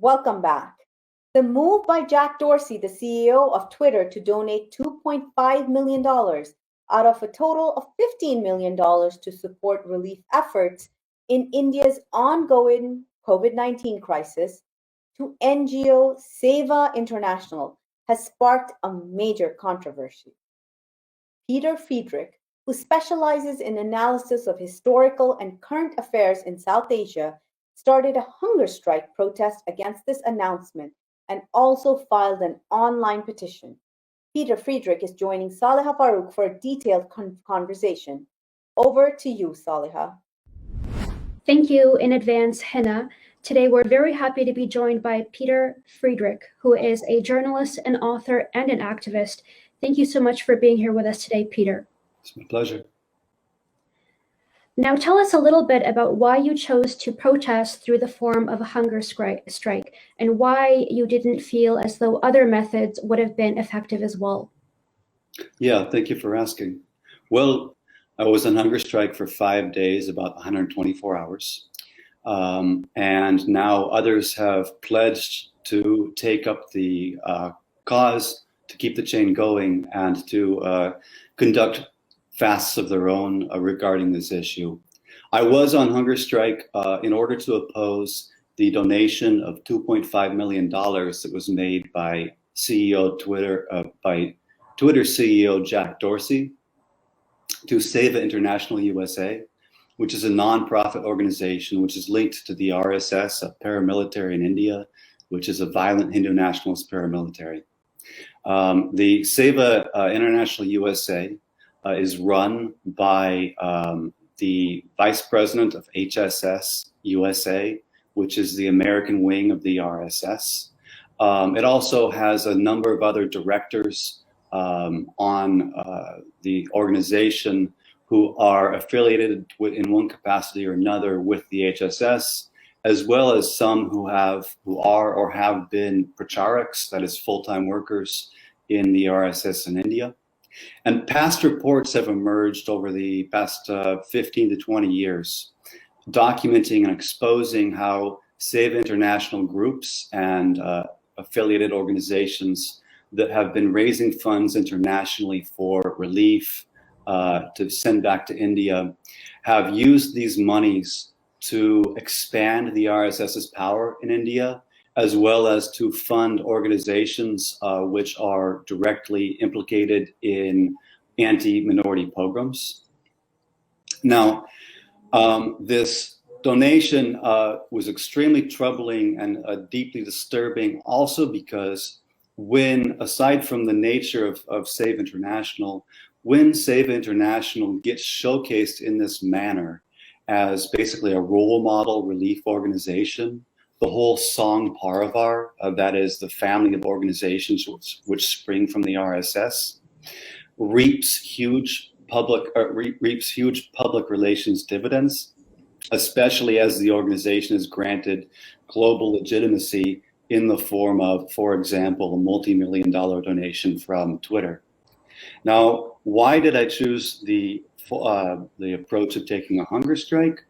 Welcome back. The move by Jack Dorsey, the CEO of Twitter, to donate $2.5 million out of a total of $15 million to support relief efforts in India's ongoing COVID-19 crisis to NGO Sewa International has sparked a major controversy. Peter Friedrich, who specializes in analysis of historical and current affairs in South Asia, started a hunger strike protest against this announcement and also filed an online petition. Peter Friedrich is joining Saliha Farouk for a detailed conversation. Over to you, Saliha. Thank you in advance, Henna. Today, we're very happy to be joined by Peter Friedrich, who is a journalist, an author, and an activist. Thank you so much for being here with us today, Peter. It's my pleasure. Now, tell us a little bit about why you chose to protest through the form of a hunger strike and why you didn't feel as though other methods would have been effective as well. Yeah, thank you for asking. Well, I was on hunger strike for 5 days, about 124 hours. And now others have pledged to take up the cause, to keep the chain going, and to conduct fasts of their own regarding this issue. I was on hunger strike in order to oppose the donation of $2.5 million that was made by Twitter CEO Jack Dorsey to Sewa International USA, which is a non-profit organization which is linked to the RSS, a paramilitary in India, which is a violent Hindu nationalist paramilitary. The Sewa International USA is run by the vice president of HSS USA, which is the American wing of the RSS. It also has a number of other directors on the organization who are affiliated in one capacity or another with the HSS, as well as some who are or have been pracharaks, that is full-time workers in the RSS in India. And past reports have emerged over the past 15 to 20 years, documenting and exposing how Sewa International groups and affiliated organizations that have been raising funds internationally for relief to send back to India have used these monies to expand the RSS's power in India, as well as to fund organizations which are directly implicated in anti-minority pogroms. Now, this donation was extremely troubling and deeply disturbing, also because when, aside from the nature of Sewa International, when Sewa International gets showcased in this manner as basically a role model relief organization, the whole Sangh Parivar, that is the family of organizations which spring from the RSS, reaps huge public relations dividends, especially as the organization is granted global legitimacy in the form of, for example, a multi-million-dollar donation from Twitter. Now, why did I choose the approach of taking a hunger strike?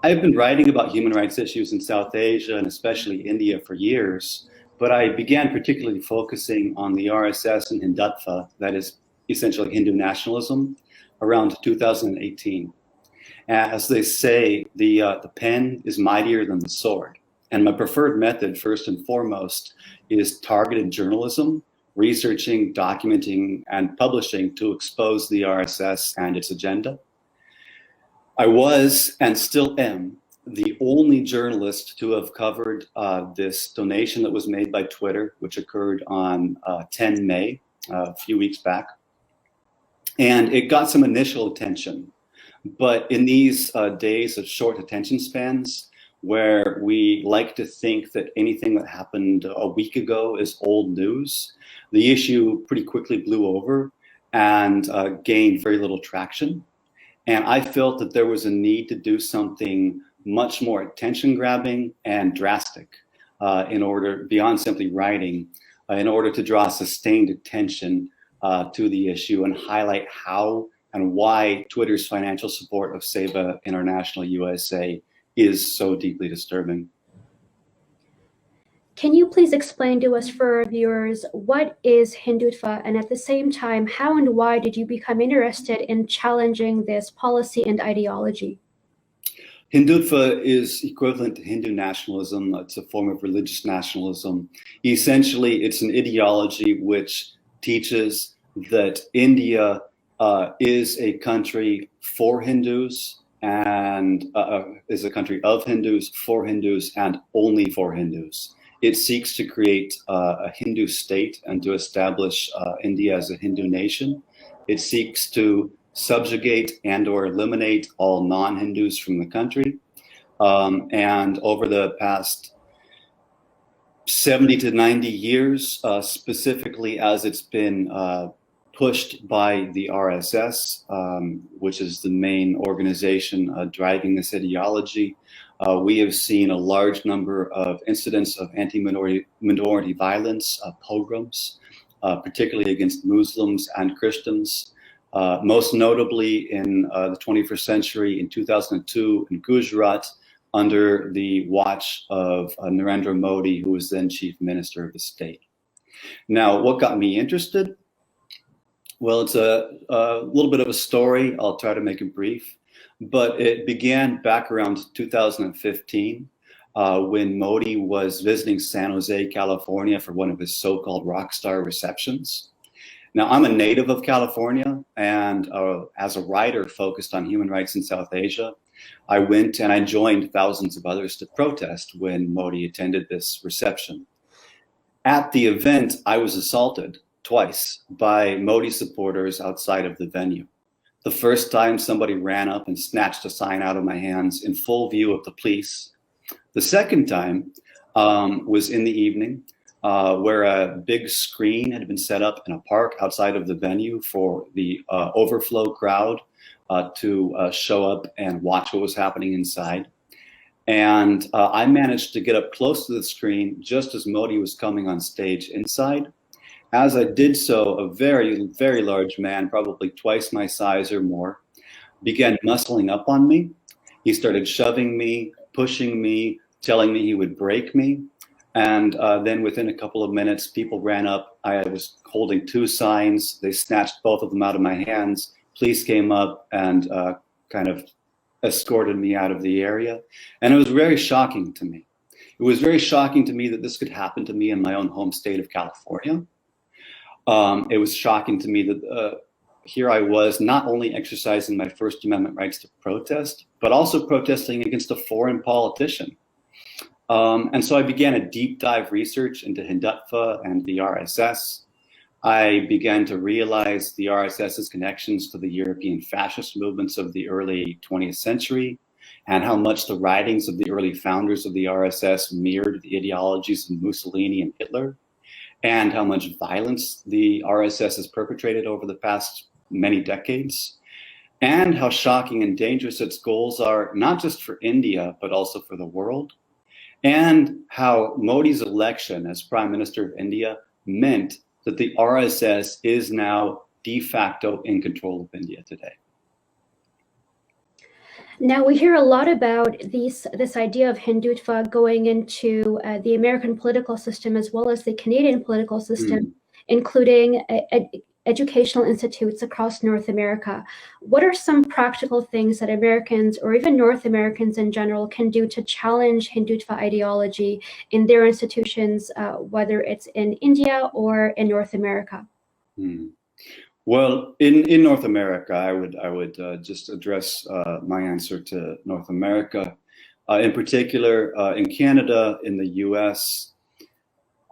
I've been writing about human rights issues in South Asia and especially India for years, but I began particularly focusing on the RSS and Hindutva, that is essentially Hindu nationalism, around 2018. As they say, the pen is mightier than the sword. And my preferred method, first and foremost, is targeted journalism, researching, documenting, and publishing to expose the RSS and its agenda. I was, and still am, the only journalist to have covered this donation that was made by Twitter, which occurred on 10 May, a few weeks back. And it got some initial attention. But in these days of short attention spans, where we like to think that anything that happened a week ago is old news, the issue pretty quickly blew over and gained very little traction. And I felt that there was a need to do something much more attention-grabbing and drastic beyond simply writing, in order to draw sustained attention to the issue and highlight how and why Twitter's financial support of Sewa International USA is so deeply disturbing. Can you please explain to us, for our viewers, what is Hindutva, and at the same time, how and why did you become interested in challenging this policy and ideology? Hindutva is equivalent to Hindu nationalism. It's a form of religious nationalism. Essentially, it's an ideology which teaches that India is a country for Hindus and is a country of Hindus, for Hindus, and only for Hindus. It seeks to create a Hindu state and to establish India as a Hindu nation. It seeks to subjugate and or eliminate all non-Hindus from the country. And over the past 70 to 90 years, specifically as it's been pushed by the RSS, which is the main organization driving this ideology, we have seen a large number of incidents of anti-minority violence, pogroms, particularly against Muslims and Christians. Most notably in the 21st century in 2002 in Gujarat, under the watch of Narendra Modi, who was then chief minister of the state. Now, what got me interested? Well, it's a little bit of a story. I'll try to make it brief, but it began back around 2015 when Modi was visiting San Jose, California for one of his so-called rock star receptions. Now, I'm a native of California, and as a writer focused on human rights in South Asia, I went and I joined thousands of others to protest when Modi attended this reception. At the event, I was assaulted twice by Modi supporters outside of the venue. The first time, somebody ran up and snatched a sign out of my hands in full view of the police. The second time was in the evening, where a big screen had been set up in a park outside of the venue for the overflow crowd to show up and watch what was happening inside. And I managed to get up close to the screen just as Modi was coming on stage inside. As I did so, a very, very large man, probably twice my size or more, began muscling up on me. He started shoving me, pushing me, telling me he would break me. And then within a couple of minutes, people ran up. I was holding two signs. They snatched both of them out of my hands. Police came up and kind of escorted me out of the area. And it was very shocking to me. It was very shocking to me that this could happen to me in my own home state of California. It was shocking to me that here I was not only exercising my First Amendment rights to protest, but also protesting against a foreign politician. And so I began a deep dive research into Hindutva and the RSS. I began to realize the RSS's connections to the European fascist movements of the early 20th century, and how much the writings of the early founders of the RSS mirrored the ideologies of Mussolini and Hitler, and how much violence the RSS has perpetrated over the past many decades, and how shocking and dangerous its goals are, not just for India, but also for the world, and how Modi's election as Prime Minister of India meant that the RSS is now de facto in control of India today. Now, we hear a lot about this idea of Hindutva going into the American political system as well as the Canadian political system, including educational institutes across North America. What are some practical things that Americans, or even North Americans in general, can do to challenge Hindutva ideology in their institutions, whether it's in India or in North America? Well, in North America, I would just address my answer to North America. In particular, in Canada, in the US,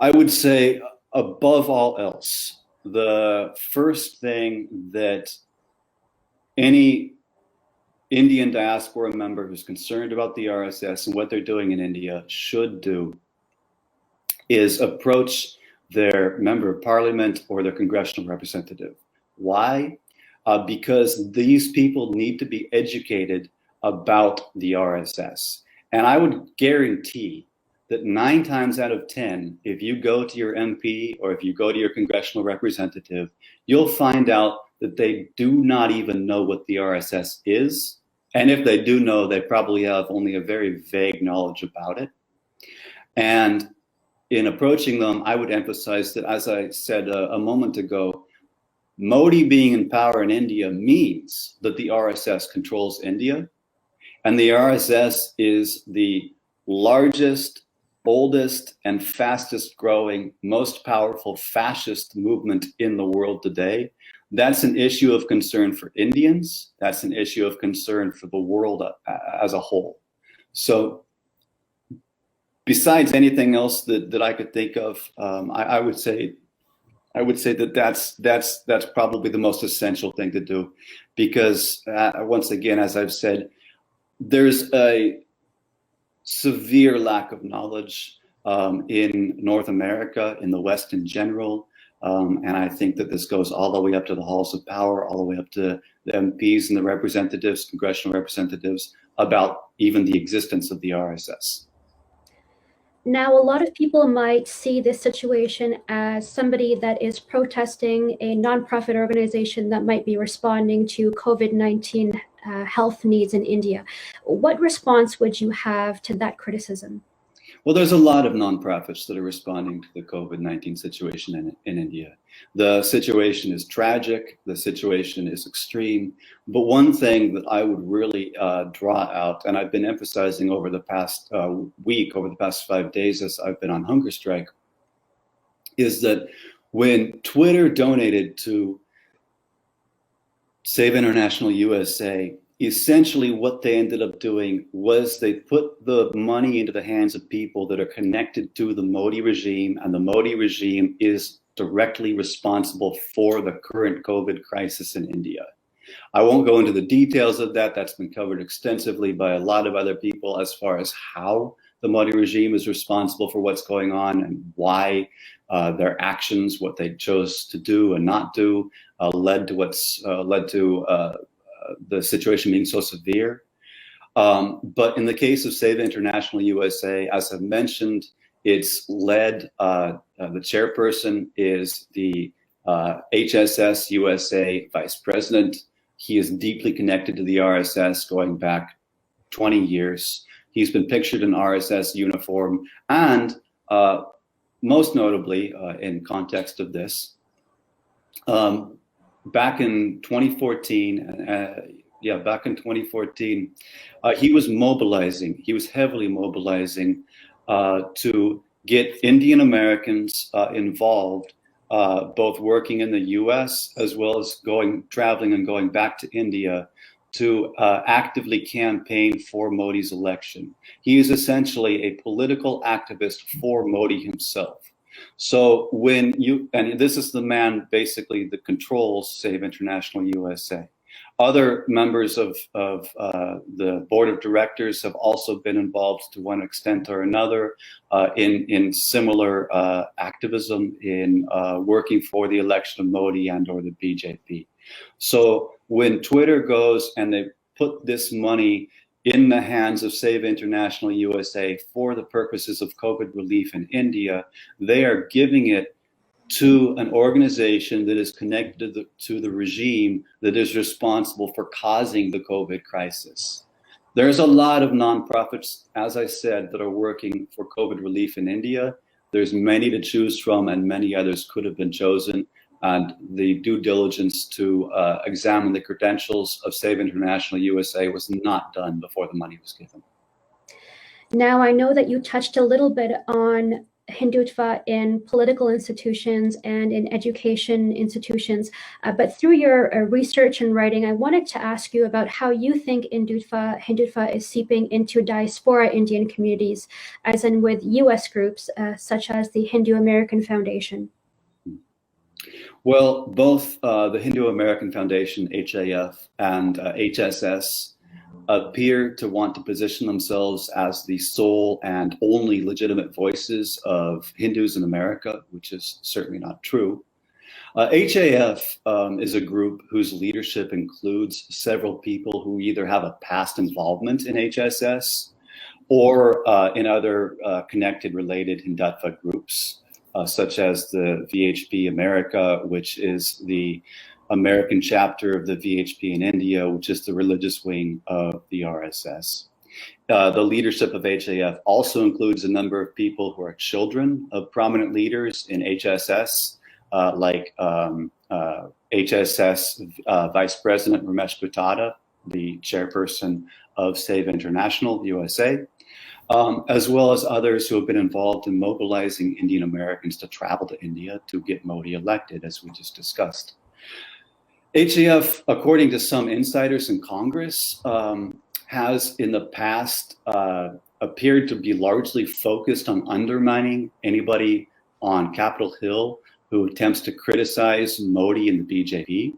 I would say above all else, the first thing that any Indian diaspora member who's concerned about the RSS and what they're doing in India should do is approach their member of parliament or their congressional representative. Why? Because these people need to be educated about the RSS. And I would guarantee that 9 times out of 10, if you go to your MP or if you go to your congressional representative, you'll find out that they do not even know what the RSS is. And if they do know, they probably have only a very vague knowledge about it. And in approaching them, I would emphasize that, as I said a moment ago, Modi being in power in India means that the RSS controls India, and the RSS is the largest, oldest, and fastest growing, most powerful fascist movement in the world today. That's an issue of concern for Indians. That's an issue of concern for the world as a whole. So besides anything else that I could think of, I would say that that's probably the most essential thing to do, because once again, as I've said, there's a severe lack of knowledge in North America, in the West in general, and I think that this goes all the way up to the halls of power, all the way up to the MPs and the representatives, congressional representatives, about even the existence of the RSS. Now, a lot of people might see this situation as somebody that is protesting a nonprofit organization that might be responding to COVID-19 health needs in India. What response would you have to that criticism? Well, there's a lot of nonprofits that are responding to the COVID-19 situation in India. The situation is tragic. The situation is extreme. But one thing that I would really draw out, and I've been emphasizing over the past week, over the past 5 days as I've been on hunger strike, is that when Twitter donated to Save International USA, essentially what they ended up doing was they put the money into the hands of people that are connected to the Modi regime, and the Modi regime is directly responsible for the current COVID crisis in India. I won't go into the details of that. That's been covered extensively by a lot of other people as far as how the Modi regime is responsible for what's going on and why their actions, what they chose to do and not do, led to the situation being so severe. But in the case of Sewa International USA, as I've mentioned, it's led, the chairperson is the HSS USA vice president. He is deeply connected to the RSS going back 20 years. He's been pictured in RSS uniform, and most notably, in context of this, back in 2014, he was mobilizing. He was heavily mobilizing to get Indian Americans involved, both working in the U.S. as well as traveling and going back to India to actively campaign for Modi's election. He is essentially a political activist for Modi himself. So and this is the man basically that controls Save International USA. Other members of the board of directors have also been involved to one extent or another in similar activism in working for the election of Modi and or the BJP. So when Twitter goes and they put this money in the hands of Save International USA for the purposes of COVID relief in India, they are giving it to an organization that is connected to the regime that is responsible for causing the COVID crisis. There's a lot of nonprofits, as I said, that are working for COVID relief in India. There's many to choose from, and many others could have been chosen. And the due diligence to examine the credentials of Save International USA was not done before the money was given. Now, I know that you touched a little bit on Hindutva in political institutions and in education institutions, but through your research and writing, I wanted to ask you about how you think Hindutva is seeping into diaspora Indian communities, as in with US groups such as the Hindu American Foundation. Well, both the Hindu American Foundation, HAF, and HSS appear to want to position themselves as the sole and only legitimate voices of Hindus in America, which is certainly not true. HAF is a group whose leadership includes several people who either have a past involvement in HSS or in other connected related Hindutva groups, such as the VHP America, which is the American chapter of the VHP in India, which is the religious wing of the RSS. The leadership of HAF also includes a number of people who are children of prominent leaders in HSS, like HSS Vice President Ramesh Buttada, the chairperson of Sewa International USA, as well as others who have been involved in mobilizing Indian Americans to travel to India to get Modi elected, as we just discussed. HAF, according to some insiders in Congress, has in the past appeared to be largely focused on undermining anybody on Capitol Hill who attempts to criticize Modi and the BJP.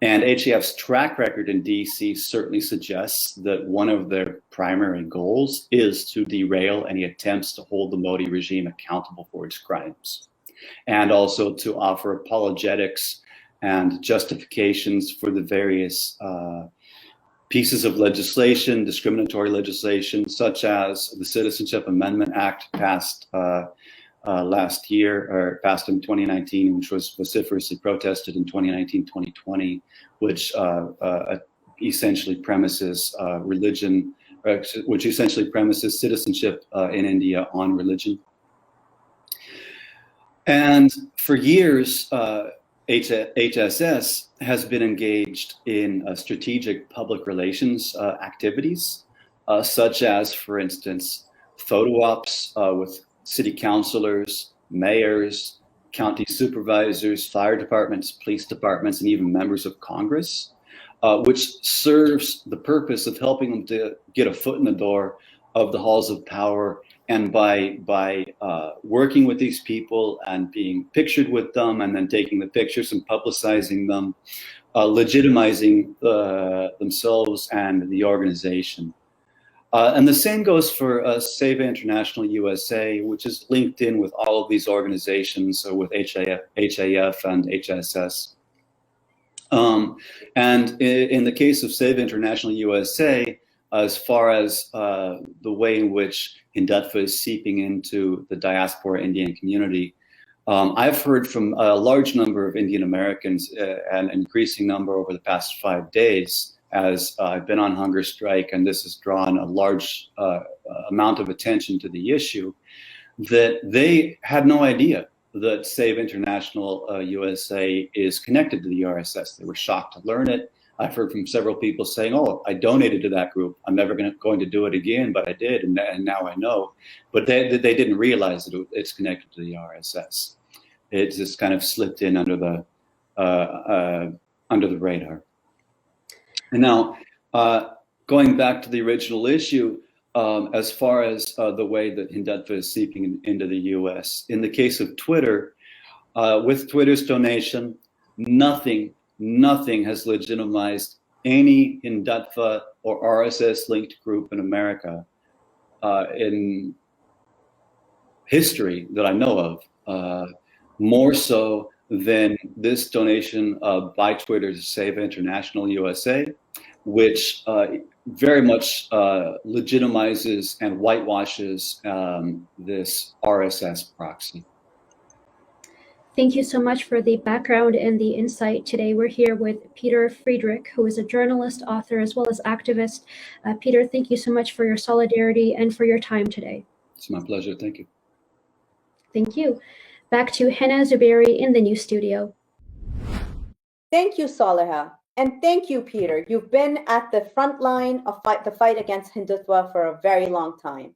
And HAF's track record in DC certainly suggests that one of their primary goals is to derail any attempts to hold the Modi regime accountable for its crimes, and also to offer apologetics and justifications for the various pieces of legislation, discriminatory legislation, such as the Citizenship Amendment Act passed last year, or passed in 2019, which was vociferously protested in 2019-2020, which essentially premises religion, which essentially premises citizenship in India on religion. And for years, HSS has been engaged in strategic public relations activities, such as, for instance, photo ops with city councilors, mayors, county supervisors, fire departments, police departments, and even members of Congress, which serves the purpose of helping them to get a foot in the door of the halls of power. And by working with these people and being pictured with them and then taking the pictures and publicizing them, legitimizing themselves and the organization. And the same goes for Sewa International USA, which is linked in with all of these organizations, with HAF and HSS. And in the case of Sewa International USA, as far as the way in which Hindutva is seeping into the diaspora Indian community, I've heard from a large number of Indian Americans, an increasing number over the past 5 days, as I've been on hunger strike, and this has drawn a large amount of attention to the issue, that they had no idea that Sewa International USA is connected to the RSS. They were shocked to learn it. I've heard from several people saying, "Oh, I donated to that group. I'm never going to do it again, but I did, and now I know." But they didn't realize that it's connected to the RSS. It just kind of slipped in under the radar. And now, going back to the original issue, as far as the way that Hindutva is seeping into the U.S., in the case of Twitter, with Twitter's donation, nothing has legitimized any Hindutva or RSS-linked group in America in history that I know of, more so than this donation by Twitter to Sewa International USA, which very much legitimizes and whitewashes this RSS proxy. Thank you so much for the background and the insight today. We're here with Peter Friedrich, who is a journalist, author, as well as activist. Peter, thank you so much for your solidarity and for your time today. It's my pleasure. Thank you. Thank you. Back to Hina Zubairi in the news studio. Thank you, Saleha. And thank you, Peter. You've been at the front line of the fight against Hindutva for a very long time.